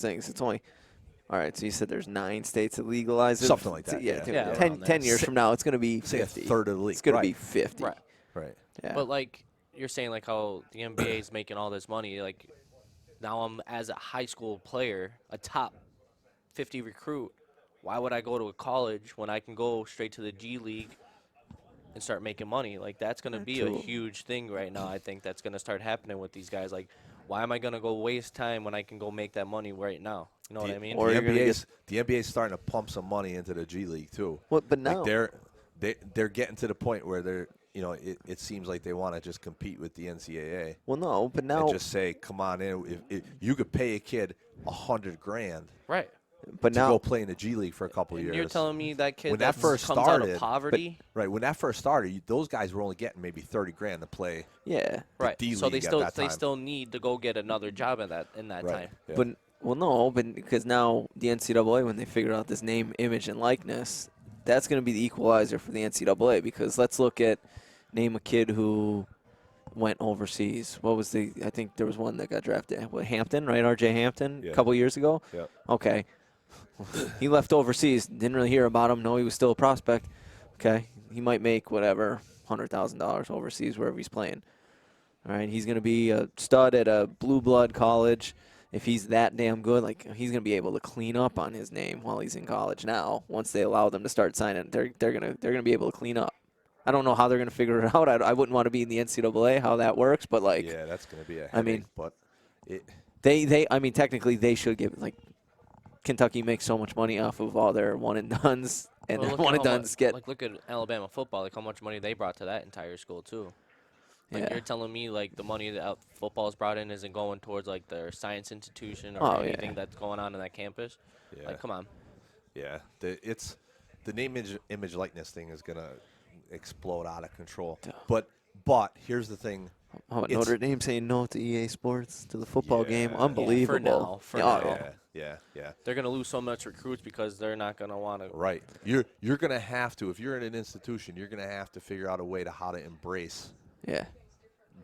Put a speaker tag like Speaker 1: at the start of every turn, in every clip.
Speaker 1: things. It's only all right. So you said there's 9 states that legalize it.
Speaker 2: Something like that.
Speaker 1: So,
Speaker 2: Yeah.
Speaker 3: Yeah,
Speaker 1: 10 years from now, it's going to be
Speaker 2: Say
Speaker 1: 50.
Speaker 2: a third of the league.
Speaker 1: It's going
Speaker 2: right.
Speaker 1: to be 50.
Speaker 3: Right.
Speaker 2: Right.
Speaker 1: Yeah.
Speaker 3: But like you're saying, like how the NBA is making all this money. Like now, I'm as a high school player, a top 50 recruit. Why would I go to a college when I can go straight to the G League and start making money? Like that's going to be a
Speaker 1: True.
Speaker 3: huge thing right now. I think that's going to start happening with these guys. Like, why am I going to go waste time when I can go make that money right now? You know what I mean?
Speaker 1: Or you're gonna
Speaker 2: the NBA's starting to pump some money into the G League too.
Speaker 1: What? But now
Speaker 2: Like they're getting to the point where they're it seems like they want to just compete with the NCAA.
Speaker 1: well, no. But now,
Speaker 2: And just say, come on in. If you could pay a kid $100,000
Speaker 3: Right.
Speaker 1: but
Speaker 2: to
Speaker 1: now,
Speaker 2: go play in the G League for a couple
Speaker 3: And
Speaker 2: years.
Speaker 3: you're telling me that kid
Speaker 2: When that first
Speaker 3: comes out
Speaker 2: started-
Speaker 3: of poverty?
Speaker 2: Right, when that first started, those guys were only getting maybe $30,000 to play.
Speaker 1: yeah.
Speaker 3: Right.
Speaker 2: D
Speaker 3: So
Speaker 2: League
Speaker 3: they
Speaker 2: at that
Speaker 3: they
Speaker 2: time.
Speaker 3: still need to go get another job in that
Speaker 2: Right.
Speaker 3: time.
Speaker 2: Yeah.
Speaker 1: But well, no. But because now the NCAA, when they figure out this name, image, and likeness, that's going to be the equalizer for the NCAA. Because let's name a kid who went overseas. What was I think there was one that got drafted. What, Hampton, right? R.J. Hampton,
Speaker 2: Yeah.
Speaker 1: a couple years ago.
Speaker 2: Yeah.
Speaker 1: Okay. He left overseas. Didn't really hear about him. No, he was still a prospect. Okay. He might make whatever, $100,000 overseas wherever he's playing. All right. He's going to be a stud at a blue blood college. If he's that damn good, like he's going to be able to clean up on his name while he's in college. Now, once they allow them to start signing, they're going to be able to clean up. I don't know how they're going to figure it out. I wouldn't want to be in the NCAA how that works, but like
Speaker 2: yeah, that's going to be a headache.
Speaker 1: I mean,
Speaker 2: but
Speaker 1: technically they should give like Kentucky makes so much money off of all their one and dones, and
Speaker 3: Well,
Speaker 1: their
Speaker 3: look at
Speaker 1: one and
Speaker 3: how
Speaker 1: dones get
Speaker 3: like look at Alabama football, like how much money they brought to that entire school too. Like
Speaker 1: yeah.
Speaker 3: you're telling me like the money that football's brought in isn't going towards like their science institution or
Speaker 1: Oh, yeah.
Speaker 3: anything that's going on in that campus?
Speaker 2: yeah,
Speaker 3: Like, come on.
Speaker 2: yeah, the name, image, likeness thing is going to explode out of control. But here's the thing.
Speaker 1: How about
Speaker 2: It's-
Speaker 1: Notre Dame saying no to EA Sports to the football game?
Speaker 2: Yeah.
Speaker 1: Unbelievable.
Speaker 3: For
Speaker 1: Yeah,
Speaker 3: now.
Speaker 2: Yeah.
Speaker 3: They're going to lose so much recruits because they're not going to want to.
Speaker 2: Right. You're going to have to, if you're in an institution, you're going to have to figure out a way to how to embrace
Speaker 1: Yeah.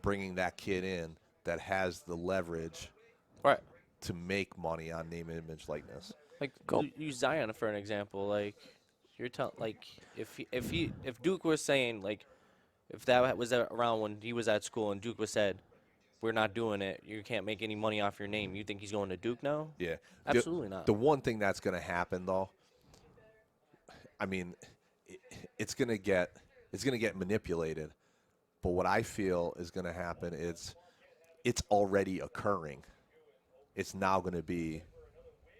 Speaker 2: bringing that kid in that has the leverage
Speaker 3: Right.
Speaker 2: to make money on name, image, likeness.
Speaker 3: Like
Speaker 1: Go.
Speaker 3: use Zion for an example. Like you're if Duke was saying like if that was around when he was at school and Duke was said we're not doing it, you can't make any money off your name, you think he's going to Duke now?
Speaker 2: Yeah.
Speaker 3: Absolutely not.
Speaker 2: The one thing that's going to happen though, I mean, it's going to get manipulated. But what I feel is going to happen is it's already occurring. It's now going to be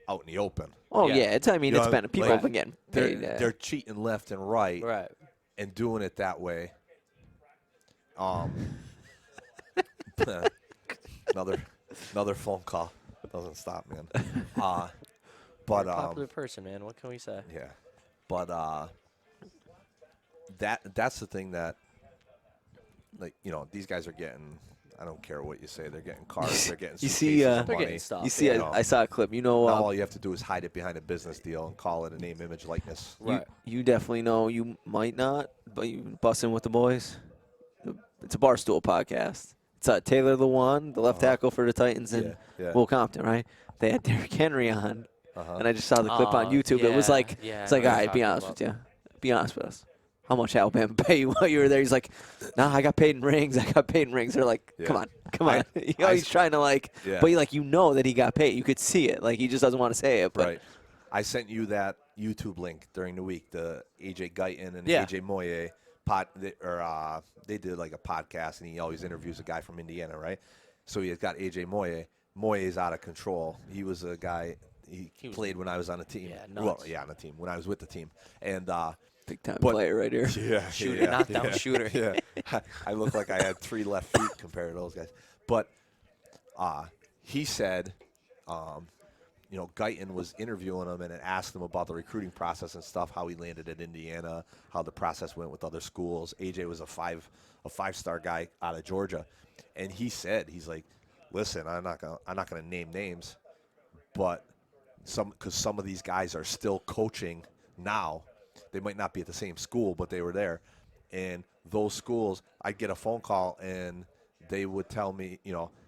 Speaker 2: out in the open.
Speaker 1: Oh
Speaker 3: Yeah.
Speaker 1: yeah. It's
Speaker 2: You know,
Speaker 1: people
Speaker 2: like,
Speaker 1: have been getting paid.
Speaker 2: They're cheating left and right
Speaker 3: Right.
Speaker 2: and doing it that way. Another phone call doesn't stop, man. But
Speaker 3: You're a popular person, man. What can we say?
Speaker 2: yeah, but that's the thing that, like, these guys are getting. I don't care what you say. They're getting cars. They're getting
Speaker 1: You
Speaker 2: suitcases
Speaker 1: see,
Speaker 2: of
Speaker 3: They're
Speaker 2: money.
Speaker 3: getting stuff.
Speaker 1: You see,
Speaker 2: Yeah.
Speaker 1: I saw a clip.
Speaker 2: Now all you have to do is hide it behind a business deal and call it a name, image, likeness.
Speaker 3: Right.
Speaker 1: You definitely know. You might not, but you busting with the boys. It's a Barstool podcast. It's Taylor Lewan, the left tackle for the Titans, and
Speaker 2: Yeah.
Speaker 1: Will Compton, right? They had Derrick Henry on,
Speaker 2: Uh-huh.
Speaker 1: and I just saw the clip on
Speaker 3: Oh,
Speaker 1: YouTube. It was
Speaker 3: yeah,
Speaker 1: like,
Speaker 3: yeah,
Speaker 1: it's like,
Speaker 3: I
Speaker 1: all
Speaker 3: know
Speaker 1: right,
Speaker 3: what
Speaker 1: be
Speaker 3: you're
Speaker 1: honest
Speaker 3: talking
Speaker 1: with you. Be honest with us. How much Alabama pay you while you were there? He's like, nah, I got paid in rings. I got paid in rings. They're like, come
Speaker 2: Yeah.
Speaker 1: on, come on. He's trying to
Speaker 2: Yeah.
Speaker 1: but you know that he got paid. You could see it. Like he just doesn't want to say it. But
Speaker 2: Right. I sent you that YouTube link during the week, the AJ Guyton and
Speaker 3: Yeah.
Speaker 2: AJ Moye they did like a podcast, and he always interviews a guy from Indiana, right? So he's got AJ Moye. Moye is out of control. He was a guy he
Speaker 3: was-
Speaker 2: played when I was on the team.
Speaker 3: Yeah,
Speaker 2: Well,
Speaker 3: nuts.
Speaker 2: yeah, on the team when I was with the team, and
Speaker 1: big time
Speaker 2: But-
Speaker 1: player right here.
Speaker 2: yeah,
Speaker 3: Shooter,
Speaker 2: yeah,
Speaker 3: knockdown
Speaker 2: yeah,
Speaker 3: shooter.
Speaker 2: Yeah, I look like I had 3 left feet compared to those guys. But he said, Guyton was interviewing him and asked him about the recruiting process and stuff, how he landed at Indiana, how the process went with other schools. AJ was a five-star guy out of Georgia, and he said, he's like, listen, I'm not gonna name names, but because some of these guys are still coaching now. They might not be at the same school, but they were there. And those schools, I'd get a phone call, and they would tell me,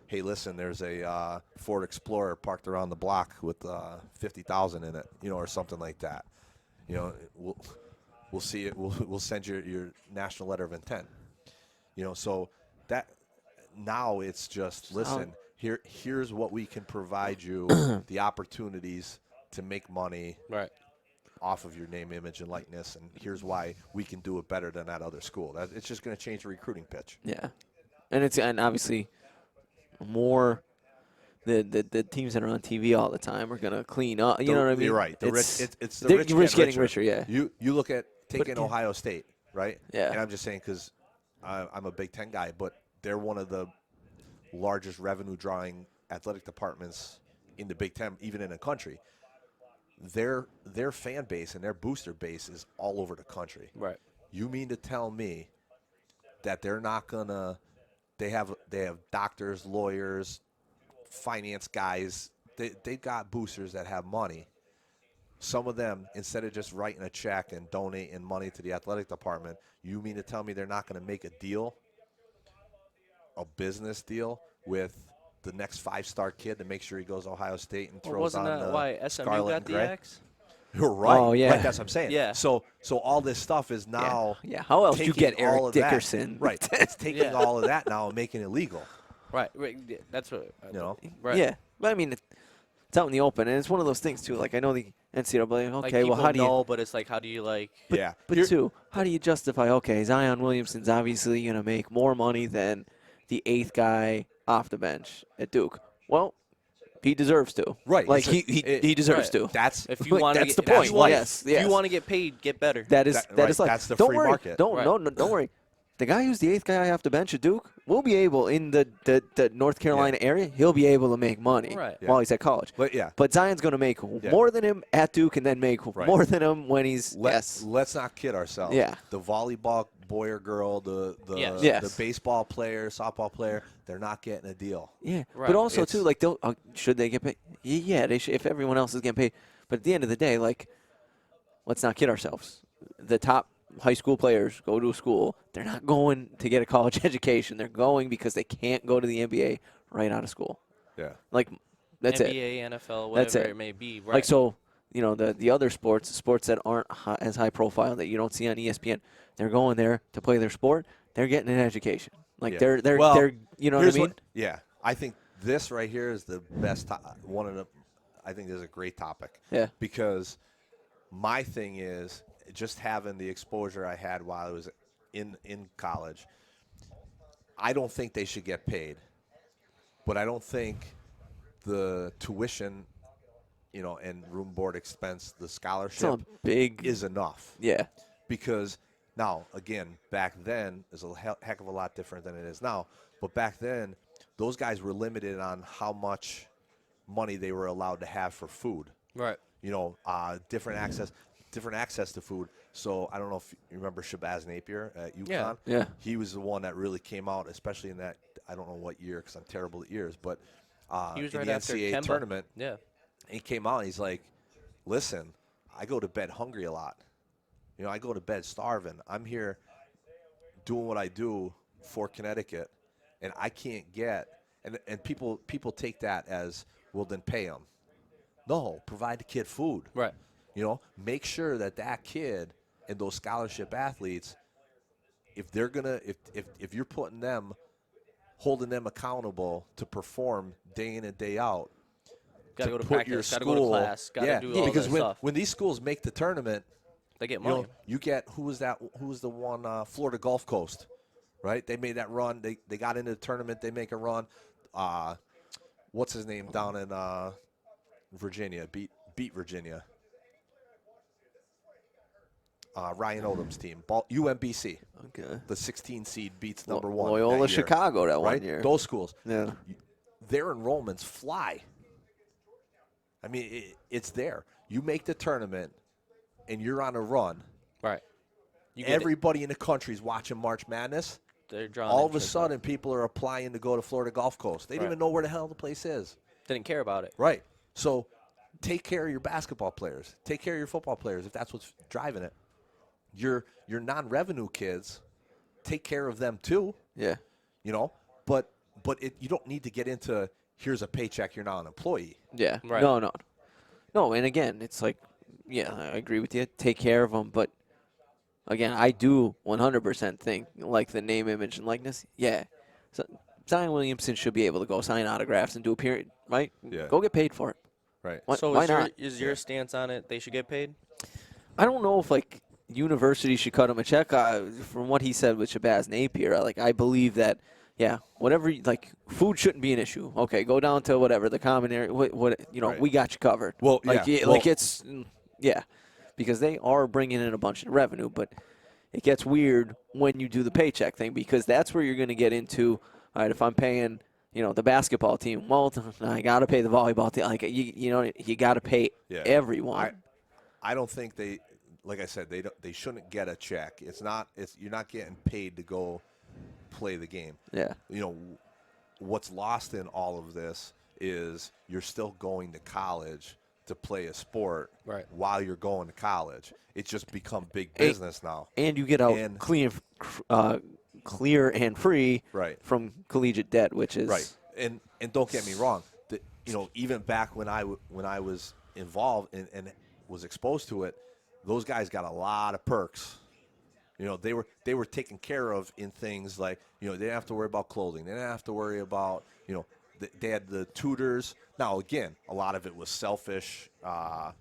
Speaker 2: hey, listen, there's a Ford Explorer parked around the block with 50,000 in it, or something like that. We'll see it. We'll send your national letter of intent. So that now it's just listen. Here's what we can provide you, the opportunities to make money
Speaker 3: Right.
Speaker 2: off of your name, image, and likeness, and here's why we can do it better than that other school. It's just going to change the recruiting pitch.
Speaker 1: Yeah, and obviously more the teams that are on TV all the time are gonna clean up. You know what I mean?
Speaker 2: You're right.
Speaker 1: It's
Speaker 2: It's the rich
Speaker 1: getting richer. Yeah.
Speaker 2: You look at taking Ohio State, right?
Speaker 1: Yeah.
Speaker 2: And I'm just saying because I'm a Big Ten guy, but they're one of the largest revenue drawing athletic departments in the Big Ten, even in the country. Their fan base and their booster base is all over the country.
Speaker 3: Right.
Speaker 2: You mean to tell me that they're not gonna? They have doctors, lawyers, finance guys. They got boosters that have money. Some of them, instead of just writing a check and donating money to the athletic department, you mean to tell me they're not going to make a deal, a business deal with the next 5-star kid to make sure he goes to Ohio State and throws
Speaker 3: wasn't
Speaker 2: on
Speaker 3: that
Speaker 2: the
Speaker 3: why SMU
Speaker 2: scarlet
Speaker 3: got
Speaker 2: and
Speaker 3: the
Speaker 2: gray?
Speaker 3: X?
Speaker 2: You're right.
Speaker 1: Oh, yeah.
Speaker 2: Right, that's what I'm saying.
Speaker 3: Yeah.
Speaker 2: So all this stuff is now.
Speaker 1: Yeah. How else you
Speaker 2: taking
Speaker 1: get
Speaker 2: all
Speaker 1: Eric
Speaker 2: of that-
Speaker 1: Dickerson?
Speaker 2: Right. It's taking
Speaker 3: Yeah.
Speaker 2: all of that now and making it legal.
Speaker 3: Right. Yeah, that's what. Right.
Speaker 1: Yeah, but I mean, it's out in the open, and it's one of those things too. Like I know the NCAA.
Speaker 3: Like
Speaker 1: Okay, well,
Speaker 3: people
Speaker 1: how do you?
Speaker 3: know, but it's like, how do you like?
Speaker 2: Yeah.
Speaker 1: But two, how do you justify? Okay, Zion Williamson's obviously going to make more money than the 8th guy off the bench at Duke. Well, he deserves to.
Speaker 2: Right.
Speaker 1: Like
Speaker 2: It's
Speaker 1: he deserves
Speaker 3: right.
Speaker 1: to.
Speaker 2: That's
Speaker 3: If you want to,
Speaker 1: that's the point.
Speaker 3: Yes.
Speaker 1: Yes.
Speaker 3: If you want to get paid, get better.
Speaker 1: That is
Speaker 2: right,
Speaker 1: like
Speaker 2: that's the
Speaker 1: don't
Speaker 2: free
Speaker 1: worry,
Speaker 2: market.
Speaker 1: Don't
Speaker 3: Right.
Speaker 1: no, don't worry. The guy who's the 8th guy off the bench at Duke will be able in the North Carolina area. He'll be able to make money
Speaker 3: Right.
Speaker 2: Yeah.
Speaker 1: while he's at college.
Speaker 2: But yeah.
Speaker 1: But Zion's going to make more than him at Duke, and then make
Speaker 2: Right.
Speaker 1: more than him when he's
Speaker 2: Let's not kid ourselves.
Speaker 1: Yeah.
Speaker 2: The volleyball boy or girl, the
Speaker 1: Yes.
Speaker 2: baseball player, softball player, they're not getting a deal.
Speaker 1: Yeah,
Speaker 3: Right.
Speaker 1: but also
Speaker 2: It's-
Speaker 1: too, like, should they get paid? Yeah, they should. If everyone else is getting paid, but at the end of the day, like, let's not kid ourselves. The top high school players go to a school. They're not going to get a college education. They're going because they can't go to the NBA right out of school.
Speaker 2: Yeah.
Speaker 1: Like, that's it.
Speaker 3: NBA, NFL,
Speaker 1: That's
Speaker 3: whatever
Speaker 1: it.
Speaker 3: it may be. Right.
Speaker 1: Like, so, the other sports that aren't as high profile that you don't see on ESPN, they're going there to play their sport. They're getting an education. Like,
Speaker 2: Yeah.
Speaker 1: they're
Speaker 2: Well,
Speaker 1: you know what I
Speaker 2: Here's
Speaker 1: mean?
Speaker 2: Yeah. I think this right here is the best one of the. I think this is a great topic.
Speaker 1: Yeah.
Speaker 2: Because my thing is just having the exposure I had while I was in college. I don't think they should get paid, but I don't think the tuition, and room board expense, the
Speaker 1: It's
Speaker 2: scholarship
Speaker 1: a big.
Speaker 2: is enough.
Speaker 1: Yeah.
Speaker 2: Because now, again, back then is a heck of a lot different than it is now. But back then, those guys were limited on how much money they were allowed to have for food.
Speaker 3: right.
Speaker 2: Different access to food. So I don't know if you remember Shabazz Napier at UConn.
Speaker 1: Yeah.
Speaker 2: He was the one that really came out, especially in that, I don't know what year because I'm terrible at years, but
Speaker 3: He was
Speaker 2: in
Speaker 3: right
Speaker 2: the
Speaker 3: after
Speaker 2: NCAA
Speaker 3: Kemba.
Speaker 2: tournament,
Speaker 3: Yeah.
Speaker 2: he came out and he's like, listen, I go to bed hungry a lot. I go to bed starving. I'm here doing what I do for Connecticut, and I can't get – and people take that as, well, then pay them. No, provide the kid food.
Speaker 3: Right.
Speaker 2: Make sure that kid and those scholarship athletes, if they're going to – if you're putting them – holding them accountable to perform day in and day out,
Speaker 3: Got to go to
Speaker 2: put your
Speaker 3: practice. Got to go to
Speaker 2: school-
Speaker 3: class. Got to do all
Speaker 2: because
Speaker 3: that
Speaker 2: when,
Speaker 3: stuff.
Speaker 2: when these schools make the tournament,
Speaker 3: They get money.
Speaker 2: you get who was the one Florida Gulf Coast, right? They made that run. They got into the tournament. They make a run. What's his name down in Virginia? Beat Virginia. Ryan Odom's team, UMBC.
Speaker 1: Okay.
Speaker 2: The 16 seed beats number one.
Speaker 1: Loyola
Speaker 2: that year,
Speaker 1: Chicago that
Speaker 2: right?
Speaker 1: one year.
Speaker 2: Those schools.
Speaker 1: Yeah.
Speaker 2: Their enrollments fly. I mean, it's there. You make the tournament, and you're on a run.
Speaker 3: Right. You get
Speaker 2: Everybody in the country is watching March Madness.
Speaker 3: They're drawing
Speaker 2: All of a
Speaker 3: interest on it.
Speaker 2: sudden, people are applying to go to Florida Gulf Coast. They don't
Speaker 3: Right.
Speaker 2: even know where the hell the place is.
Speaker 3: Didn't care about it.
Speaker 2: Right. So take care of your basketball players. Take care of your football players if that's what's driving it. Your non-revenue kids, take care of them too.
Speaker 1: Yeah.
Speaker 2: But but you don't need to get into here's a paycheck, you're now an employee.
Speaker 1: Yeah.
Speaker 3: Right.
Speaker 1: No. And again, it's like, yeah, I agree with you. Take care of them, but again, I do 100% think like the name, image, and likeness. Yeah, so Zion Williamson should be able to go sign autographs and do a period, right?
Speaker 2: Yeah.
Speaker 1: Go get paid for it.
Speaker 2: Right.
Speaker 3: So
Speaker 1: Why
Speaker 3: is
Speaker 1: not?
Speaker 3: your stance on it? They should get paid.
Speaker 1: I don't know if like university should cut him a check. From what he said with Shabazz Napier, I believe that. Yeah, whatever. Like food shouldn't be an issue. Okay, go down to whatever the common area. What
Speaker 2: Right.
Speaker 1: we got you covered.
Speaker 2: Well,
Speaker 1: like
Speaker 2: yeah.
Speaker 1: like it's yeah, because they are bringing in a bunch of revenue, but it gets weird when you do the paycheck thing because that's where you're going to get into. All right, if I'm paying the basketball team, well, I got to pay the volleyball team. Like you got to pay everyone.
Speaker 2: I don't think like I said, they shouldn't get a check. You're not getting paid to go play the game.
Speaker 1: Yeah.
Speaker 2: What's lost in all of this is you're still going to college to play a sport while you're going to college. It's just become big business now.
Speaker 1: And you get out clear and free from collegiate debt, which is
Speaker 2: right. And don't get me wrong, even back when I was involved and was exposed to it, those guys got a lot of perks. They were taken care of in things like, they didn't have to worry about clothing. They didn't have to worry about, they had the tutors. Now, again, a lot of it was selfish, or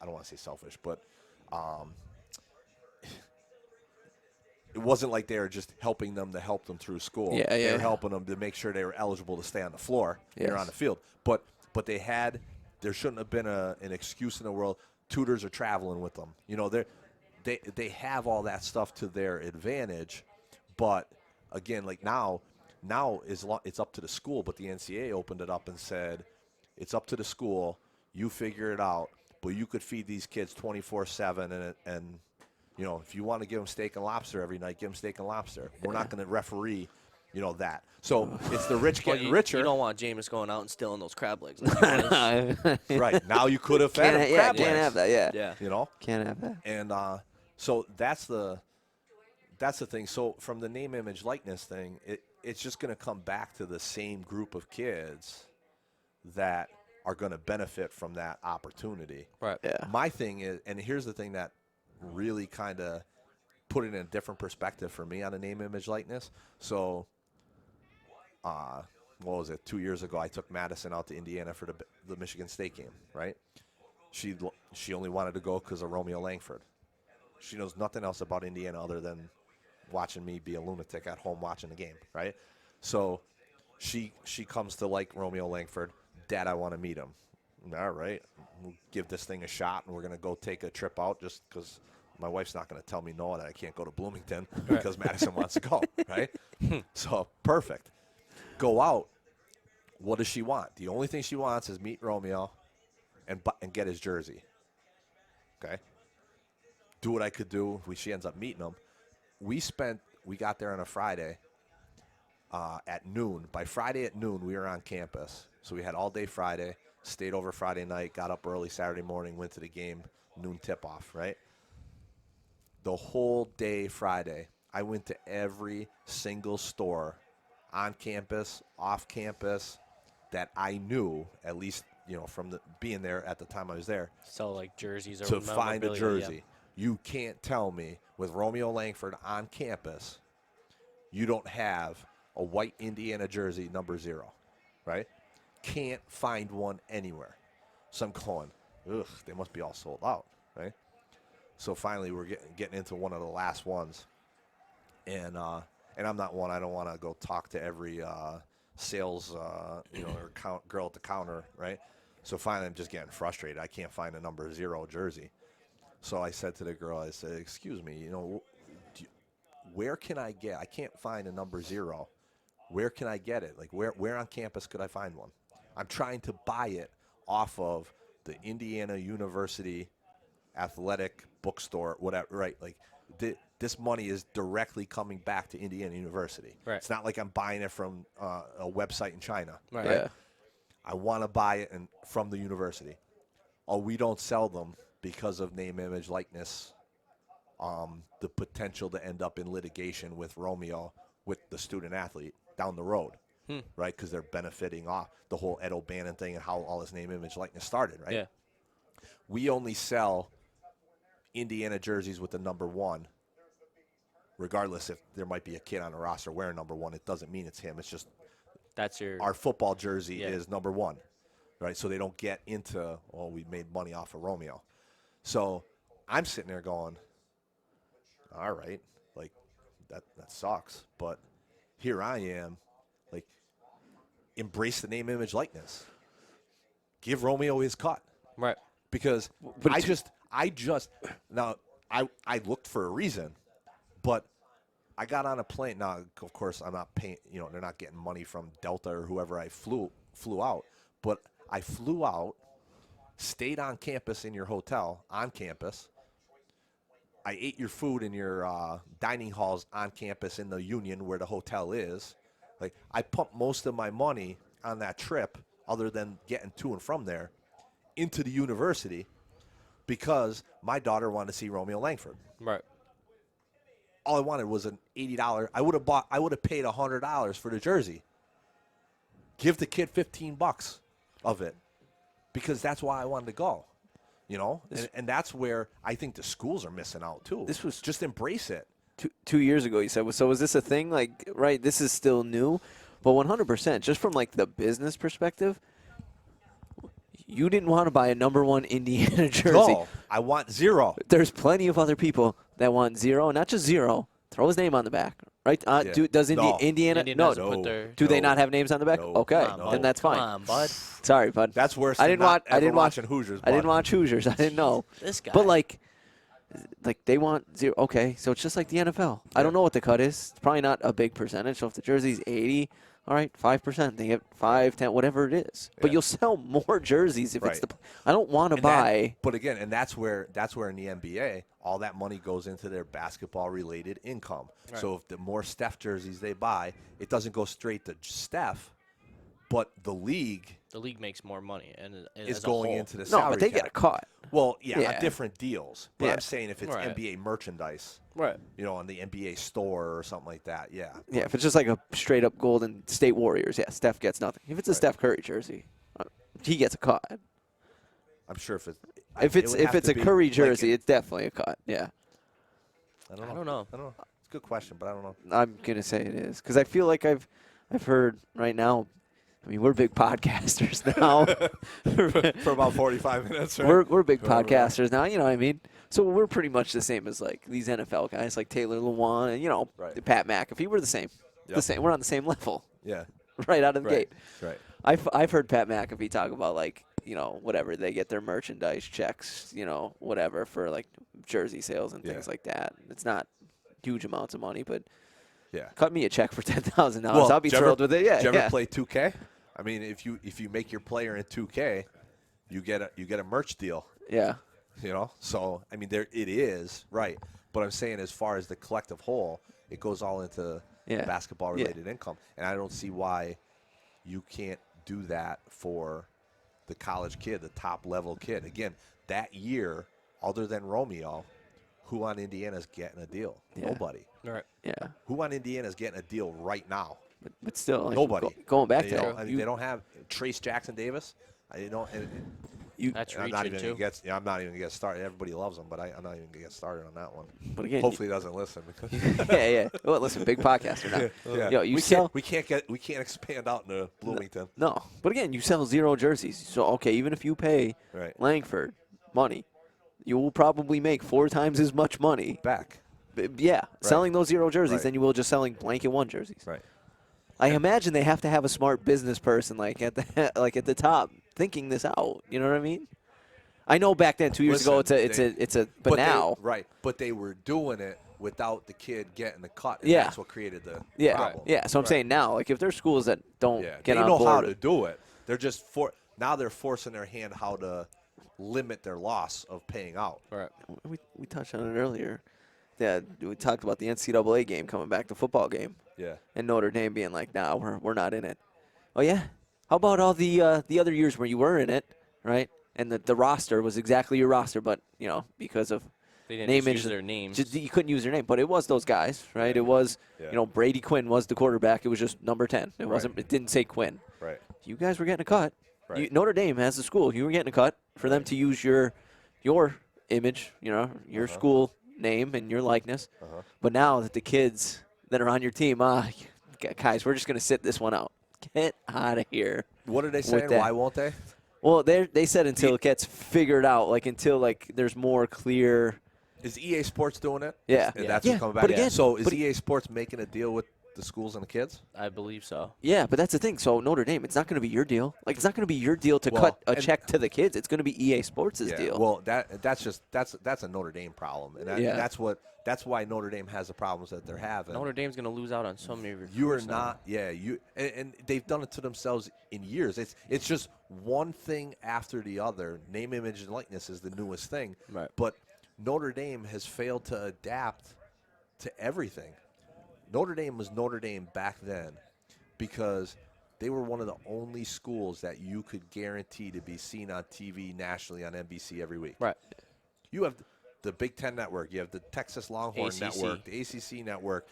Speaker 2: I don't want to say selfish, but it wasn't like they were just helping them to help them through school.
Speaker 1: Yeah.
Speaker 2: They were helping them to make sure they were eligible to stay on the floor or on the field. But there shouldn't have been an excuse in the world. Tutors are traveling with them. They have all that stuff to their advantage, but again, like now it's up to the school. But the NCAA opened it up and said, it's up to the school. You figure it out, but you could feed these kids 24/7, and if you want to give them steak and lobster every night, give them steak and lobster. We're not going to referee, that. So it's the rich getting richer.
Speaker 3: You don't want Jameis going out and stealing those crab legs.
Speaker 2: Right now, you could have fed him crab legs.
Speaker 1: Can't have that.
Speaker 3: Yeah.
Speaker 1: Can't have that.
Speaker 2: And so that's the thing. So from the name, image, likeness thing, it's just going to come back to the same group of kids that are going to benefit from that opportunity.
Speaker 3: Right.
Speaker 1: Yeah.
Speaker 2: My thing is, and here's the thing that really kind of put it in a different perspective for me on the name, image, likeness. So, what was it? 2 years ago, I took Madison out to Indiana for the Michigan State game. Right. She only wanted to go because of Romeo Langford. She knows nothing else about Indiana other than watching me be a lunatic at home watching the game, right? So she comes to like Romeo Langford. Dad, I want to meet him. All right, we'll give this thing a shot, and we're going to go take a trip out just because my wife's not going to tell me no that I can't go to Bloomington because Madison wants to go, right? So perfect. Go out. What does she want? The only thing she wants is meet Romeo and get his jersey. Okay? Do what I could do. She ends up meeting him. We got there on a Friday at noon. By Friday at noon, we were on campus. So we had all day Friday, stayed over Friday night, got up early Saturday morning, went to the game, noon tip-off, right? The whole day Friday, I went to every single store on campus, off campus, that I knew, at least, from being there at the time I was there.
Speaker 3: So like jerseys or
Speaker 2: to find a jersey.
Speaker 3: Yeah.
Speaker 2: You can't tell me with Romeo Langford on campus, you don't have a white Indiana jersey number 0, right? Can't find one anywhere. So I'm going, ugh, they must be all sold out, right? So finally we're getting into one of the last ones. And I'm not one, I don't want to go talk to every sales, or girl at the counter, right? So finally I'm just getting frustrated. I can't find a number 0 jersey. So I said to the girl, I said, excuse me, where can I get, I can't find a number 0. Where can I get it? Like, where on campus could I find one? I'm trying to buy it off of the Indiana University Athletic Bookstore, whatever, right? Like, this money is directly coming back to Indiana University.
Speaker 3: Right.
Speaker 2: It's not like I'm buying it from a website in China.
Speaker 3: Right.
Speaker 1: Yeah.
Speaker 2: I want to buy it from the university. Oh, we don't sell them because of name, image, likeness, the potential to end up in litigation with Romeo, with the student athlete down the road, right? Because they're benefiting off the whole Ed O'Bannon thing and how all his name, image, likeness started, right?
Speaker 3: Yeah.
Speaker 2: We only sell Indiana jerseys with the number 1, regardless if there might be a kid on the roster wearing number 1. It doesn't mean it's him. It's just
Speaker 3: That's your.
Speaker 2: our football jersey
Speaker 3: Yeah.
Speaker 2: is number 1, right? So they don't get into, oh, we made money off of Romeo. So I'm sitting there going, all right, like that sucks. But here I am, like, embrace the name, image, likeness. Give Romeo his cut.
Speaker 3: Right.
Speaker 2: Because I just now I looked for a reason, but I got on a plane. Now, of course, I'm not paying. They're not getting money from Delta or whoever I flew out. But I flew out, stayed on campus in your hotel on campus. I ate your food in your dining halls on campus in the Union where the hotel is. Like, I pumped most of my money on that trip, other than getting to and from there, into the university because my daughter wanted to see Romeo Langford.
Speaker 3: Right.
Speaker 2: All I wanted was an $80. I would have paid $100 for the jersey. Give the kid $15 of it, because that's why I wanted to go. And that's where I think the schools are missing out too.
Speaker 1: This was
Speaker 2: just embrace it.
Speaker 1: 2 years ago, you said. So was this a thing? Like, right, this is still new, but 100%, just from like the business perspective, you didn't want to buy a number 1 Indiana jersey.
Speaker 2: No, I want 0.
Speaker 1: There's plenty of other people that want 0, not just 0. Throw his name on the back, right?
Speaker 2: Yeah.
Speaker 1: Does
Speaker 2: No.
Speaker 1: Indiana?
Speaker 3: Indiana
Speaker 1: No.
Speaker 3: doesn't put their.
Speaker 1: Do they not have names on the back?
Speaker 2: No.
Speaker 1: Okay,
Speaker 3: Come on,
Speaker 1: then that's fine.
Speaker 3: Come on, bud.
Speaker 1: Sorry, bud.
Speaker 2: That's worse.
Speaker 1: I
Speaker 2: than
Speaker 1: didn't
Speaker 2: not
Speaker 1: watch. I
Speaker 2: ever
Speaker 1: didn't watch
Speaker 2: watching Hoosiers.
Speaker 1: I didn't
Speaker 2: bud.
Speaker 1: watch Hoosiers. I didn't know.
Speaker 3: This guy.
Speaker 1: But like they want 0. Okay, so it's just like the NFL. I don't know what the cut is. It's probably not a big percentage. So if the jersey's 80, all right, 5%. They get 5, 10, whatever it is. But
Speaker 2: Yeah.
Speaker 1: you'll sell more jerseys if it's
Speaker 2: Right.
Speaker 1: the. I don't want to
Speaker 2: And
Speaker 1: buy.
Speaker 2: but again, and that's where in the NBA, all that money goes into their basketball-related income.
Speaker 3: Right.
Speaker 2: So if the more Steph jerseys they buy, it doesn't go straight to Steph, but the league
Speaker 3: the league makes more money, and
Speaker 2: is
Speaker 3: as a
Speaker 2: going
Speaker 3: whole.
Speaker 2: into the
Speaker 1: No,
Speaker 2: salary
Speaker 1: but they
Speaker 2: cap.
Speaker 1: get a cut.
Speaker 2: Well, yeah,
Speaker 1: Yeah.
Speaker 2: on different deals. But
Speaker 1: Yeah.
Speaker 2: I'm saying if it's
Speaker 3: Right.
Speaker 2: NBA merchandise,
Speaker 3: Right.
Speaker 2: on the NBA store or something like that, yeah.
Speaker 1: Yeah, if it's just like a straight up Golden State Warriors, yeah, Steph gets nothing. If it's a
Speaker 2: Right.
Speaker 1: Steph Curry jersey, he gets a cut.
Speaker 2: I'm sure if
Speaker 1: If it's a Curry jersey, it's definitely a cut. Yeah,
Speaker 2: I
Speaker 3: I don't know.
Speaker 2: It's a good question, but I don't know.
Speaker 1: I'm gonna say it is because I feel like I've heard right now. I mean, we're big podcasters now.
Speaker 2: For about 45 minutes, right?
Speaker 1: We're big podcasters now. You know what I mean? So we're pretty much the same as like these NFL guys, like Taylor Lewan and
Speaker 2: Right.
Speaker 1: Pat McAfee. We're the same.
Speaker 2: Yep.
Speaker 1: The same. We're on the same level
Speaker 2: Yeah.
Speaker 1: right out of the
Speaker 2: Right.
Speaker 1: gate.
Speaker 2: Right.
Speaker 1: I've heard Pat McAfee talk about like whatever they get their merchandise checks, whatever for like jersey sales and things
Speaker 2: Yeah.
Speaker 1: like that. It's not huge amounts of money, but
Speaker 2: Yeah.
Speaker 1: cut me a check for $10,000. I'll be thrilled with it. Yeah,
Speaker 2: Did you
Speaker 1: yeah.
Speaker 2: ever play 2K? I mean, if you make your player in 2K, you get a merch deal.
Speaker 1: Yeah.
Speaker 2: So I mean, there it is, right? But I'm saying, as far as the collective whole, it goes all into
Speaker 1: Yeah.
Speaker 2: basketball-related income, and I don't see why you can't do that for the college kid, the top-level kid. Again, that year, other than Romeo, who on Indiana's getting a deal?
Speaker 1: Yeah.
Speaker 2: Nobody.
Speaker 3: Right.
Speaker 1: Yeah.
Speaker 2: Who on Indiana's getting a deal right now?
Speaker 1: But still, like,
Speaker 2: Nobody.
Speaker 1: Going back
Speaker 2: You
Speaker 1: to
Speaker 2: know,
Speaker 1: that,
Speaker 2: I mean, they don't have Trace Jackson Davis.
Speaker 3: That's
Speaker 2: I'm not even
Speaker 3: reaching
Speaker 2: gonna
Speaker 3: too.
Speaker 2: I'm not even gonna get started. Everybody loves him, but I'm not even gonna get started on that one.
Speaker 1: But again,
Speaker 2: Hopefully, he doesn't listen. Because
Speaker 1: yeah. Well, listen, big podcaster now.
Speaker 2: yeah.
Speaker 1: Yo, you
Speaker 2: we
Speaker 1: sell.
Speaker 2: can't expand out into Bloomington.
Speaker 1: No, but again, you sell 0 jerseys. So okay, even if you pay
Speaker 2: Right.
Speaker 1: Langford money, you will probably make 4 times as much money.
Speaker 2: Back.
Speaker 1: Yeah, selling those 0 jerseys
Speaker 2: Right.
Speaker 1: than you will just selling blanket 1 jerseys.
Speaker 2: Right.
Speaker 1: I imagine they have to have a smart business person like at the top thinking this out. You know what I mean? I know back then 2 years ago but now
Speaker 2: But they were doing it without the kid getting the cut. And
Speaker 1: Yeah.
Speaker 2: That's what created the
Speaker 1: yeah
Speaker 2: problem.
Speaker 1: yeah. So I'm saying now, like if there's schools that don't
Speaker 2: Yeah.
Speaker 1: get
Speaker 2: They
Speaker 1: on
Speaker 2: know
Speaker 1: board,
Speaker 2: how to do it. They're just now they're forcing their hand how to limit their loss of paying out.
Speaker 3: Right.
Speaker 1: we touched on it earlier. Yeah, we talked about the NCAA game coming back, the football game.
Speaker 2: Yeah.
Speaker 1: And Notre Dame being like, nah, we're not in it. Oh, yeah? How about all the other years where you were in it, right? And the roster was exactly your roster, but, because of
Speaker 3: They didn't
Speaker 1: name,
Speaker 3: just
Speaker 1: image,
Speaker 3: use their names.
Speaker 1: you couldn't use their name, but it was those guys, right? It was, Brady Quinn was the quarterback. It was just number 10. It wasn't. It didn't say Quinn.
Speaker 2: Right.
Speaker 1: You guys were getting a cut.
Speaker 2: Right.
Speaker 1: Notre Dame as a school, you were getting a cut for them to use your image, your school name and your likeness. But now that the kids that are on your team, guys, we're just going to sit this one out. Get out of here.
Speaker 2: What are they saying? Why won't they?
Speaker 1: Well, they said until it gets figured out, until there's more clear.
Speaker 2: Is EA Sports doing it?
Speaker 1: Yeah.
Speaker 2: And that's
Speaker 1: Yeah,
Speaker 2: what's coming back.
Speaker 1: but again-
Speaker 2: So is
Speaker 1: but-
Speaker 2: EA Sports making a deal with the schools and the kids?
Speaker 3: I believe so.
Speaker 1: Yeah, but that's the thing. So Notre Dame, it's not going to be your deal. It's not going to be your deal to cut a check to the kids. It's going to be EA Sports' deal.
Speaker 2: Well, that's a Notre Dame problem, and that's why Notre Dame has the problems that they're having.
Speaker 3: Notre Dame's going to lose out on so many recruits.
Speaker 2: You are
Speaker 3: now.
Speaker 2: not, and they've done it to themselves in years. It's just one thing after the other. Name, image, and likeness is the newest thing.
Speaker 3: Right.
Speaker 2: But Notre Dame has failed to adapt to everything. Notre Dame was Notre Dame back then because they were one of the only schools that you could guarantee to be seen on TV nationally on NBC every week.
Speaker 3: Right.
Speaker 2: You have the Big Ten Network. You have the Texas Longhorn
Speaker 3: ACC.
Speaker 2: Network, the ACC Network.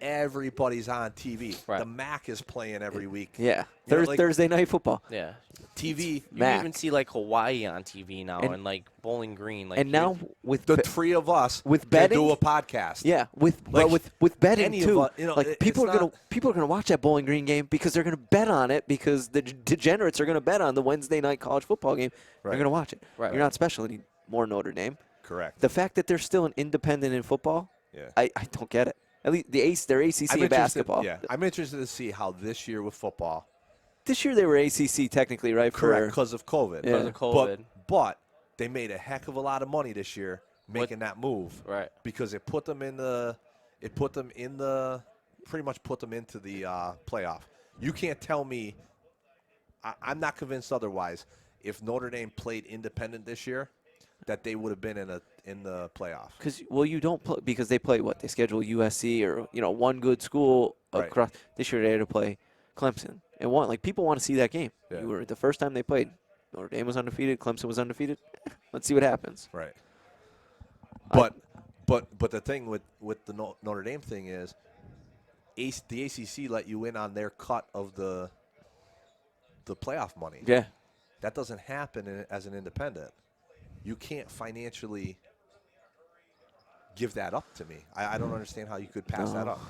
Speaker 2: Everybody's on TV.
Speaker 3: Right.
Speaker 2: The MAC is playing every week.
Speaker 1: Yeah.
Speaker 2: You know, like-
Speaker 1: Thursday night football.
Speaker 3: Yeah.
Speaker 2: TV.
Speaker 3: You
Speaker 1: Mac.
Speaker 3: even see Hawaii on TV now
Speaker 1: And-
Speaker 3: and Bowling Green.
Speaker 1: And now with
Speaker 2: The three of us
Speaker 1: with
Speaker 2: can
Speaker 1: betting?
Speaker 2: do a podcast.
Speaker 1: Yeah, with betting
Speaker 2: any of
Speaker 1: too.
Speaker 2: us,
Speaker 1: people
Speaker 2: it's
Speaker 1: are gonna watch that Bowling Green game because they're gonna bet on it because the degenerates are gonna bet on the Wednesday night college football game.
Speaker 2: Right.
Speaker 1: They're gonna watch it.
Speaker 3: Right.
Speaker 1: You're not special anymore, Notre Dame.
Speaker 2: Correct.
Speaker 1: The fact that they're still an independent in football,
Speaker 2: Yeah.
Speaker 1: I don't get it. At least they're ACC in basketball.
Speaker 2: Yeah, I'm interested to see how this year with football.
Speaker 1: This year they were ACC technically, right?
Speaker 2: Correct,
Speaker 1: For
Speaker 2: because of COVID.
Speaker 1: Yeah.
Speaker 3: Because of COVID.
Speaker 2: But they made a heck of a lot of money this year making that move.
Speaker 3: Right.
Speaker 2: Because it pretty much put them into the playoff. You can't tell me. I'm not convinced otherwise. If Notre Dame played independent this year, that they would have been in the playoff.
Speaker 1: You don't play because they play what they schedule USC or one good school
Speaker 2: Right.
Speaker 1: across. This year they had to play Clemson and people want to see that game.
Speaker 2: Yeah.
Speaker 1: You were the first time they played. Notre Dame was undefeated. Clemson was undefeated. Let's see what happens.
Speaker 2: Right. But the thing with the Notre Dame thing is, the ACC let you in on their cut of the playoff money.
Speaker 1: Yeah.
Speaker 2: That doesn't happen as an independent. You can't financially give that up to me. I don't understand how you could pass that up.